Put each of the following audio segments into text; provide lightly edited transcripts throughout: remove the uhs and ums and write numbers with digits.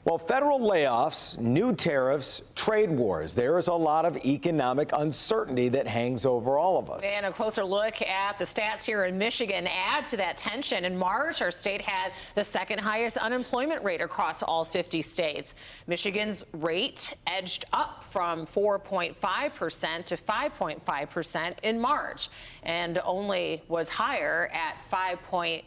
Well, federal layoffs, new tariffs, trade wars. There is a lot of economic uncertainty that hangs over all of us. And a closer look at the stats here in Michigan add to that tension. In March, our state had the second highest unemployment rate across all 50 states. Michigan's rate edged up from 4.5% to 5.5% in March, and only was higher at 5.8%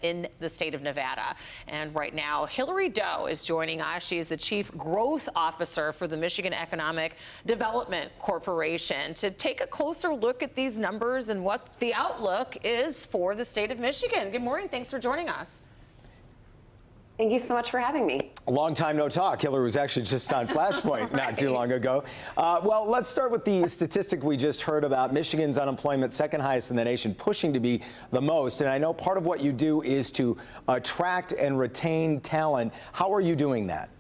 in the state of Nevada. And right now, Hilary Doe is joining us. She is the Chief Growth Officer for the Michigan Economic Development Corporation to take a closer look at these numbers and what the outlook is for the state of Michigan. Good morning. Thanks for joining us. Thank you so much for having me. A long time no talk. Hillary was actually just on Flashpoint not too long ago. Well, let's start with the statistic we just heard about. Michigan's unemployment, second highest in the nation, pushing to be the most. And I know part of what you do is to attract and retain talent. How are you doing that?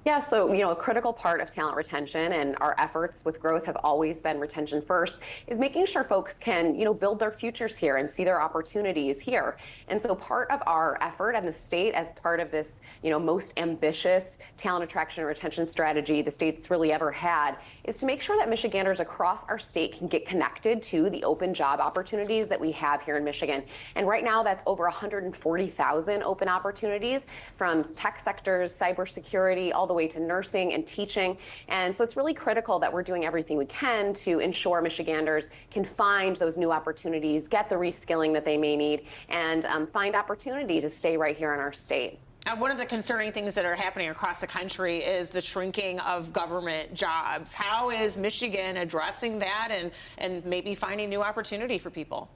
Yeah, so, a critical part of talent retention and our efforts with growth have always been retention first, is making sure folks can, build their futures here and see their opportunities here. And so part of our effort and the state as part of this, most ambitious talent attraction and retention strategy the state's really ever had is to make sure that Michiganders across our state can get connected to the open job opportunities that we have here in Michigan. And right now that's over 140,000 open opportunities from tech sectors, cybersecurity, all the way to nursing and teaching. And so it's really critical that we're doing everything we can to ensure Michiganders can find those new opportunities, get the reskilling that they may need, and find opportunity to stay right here in our state. One of the concerning things that are happening across the country is the shrinking of government jobs. How is Michigan addressing that and maybe finding new opportunity for people?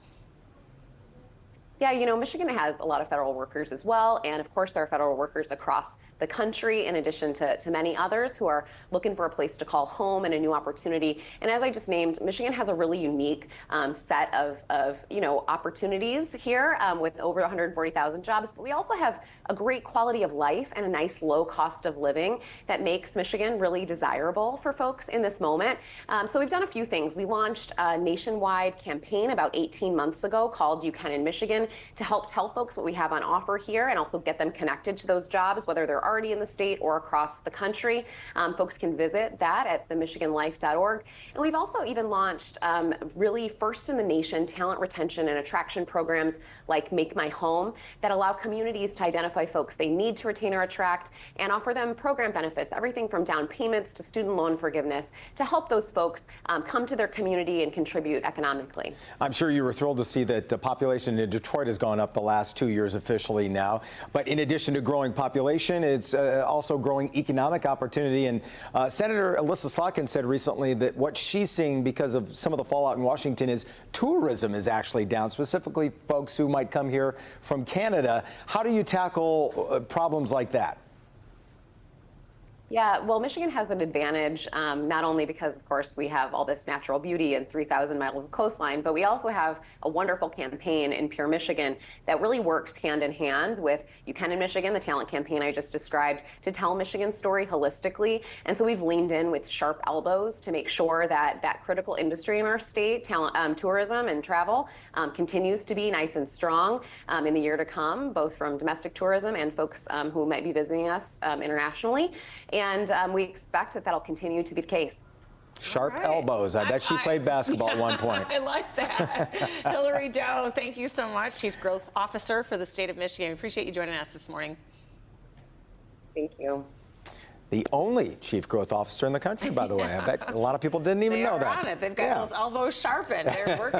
Yeah, Michigan has a lot of federal workers as well. And of course, there are federal workers across the country, in addition to many others who are looking for a place to call home and a new opportunity. And as I just named, Michigan has a really unique set of opportunities here with over 140,000 jobs. But we also have a great quality of life and a nice low cost of living that makes Michigan really desirable for folks in this moment. So we've done a few things. We launched a nationwide campaign about 18 months ago called You Can in Michigan to help tell folks what we have on offer here and also get them connected to those jobs, whether they're already in the state or across the country. Folks can visit that at themichiganlife.org. And we've also even launched really first in the nation talent retention and attraction programs like Make My Home that allow communities to identify folks they need to retain or attract and offer them program benefits, everything from down payments to student loan forgiveness, to help those folks come to their community and contribute economically. I'm sure you were thrilled to see that the population in Detroit has gone up the last 2 years officially now. But in addition to growing population, it's also growing economic opportunity. And Senator Alyssa Slotkin said recently that what she's seeing because of some of the fallout in Washington is tourism is actually down, specifically folks who might come here from Canada. How do you tackle problems like that? Yeah, well, Michigan has an advantage, not only because, of course, we have all this natural beauty and 3,000 miles of coastline, but we also have a wonderful campaign in Pure Michigan that really works hand in hand with You Can in Michigan, the talent campaign I just described, to tell Michigan's story holistically. And so we've leaned in with sharp elbows to make sure that that critical industry in our state, tourism and travel, continues to be nice and strong in the year to come, both from domestic tourism and folks who might be visiting us internationally. And we expect that that'll continue to be the case. Sharp elbows. I bet she played basketball at one point. I like that. Hilary Doe, thank you so much. Chief Growth Officer for the state of Michigan. We appreciate you joining us this morning. Thank you. The only Chief Growth Officer in the country, by the way. I bet a lot of people didn't even know that. They're on it. They've got those elbows sharpened. They're working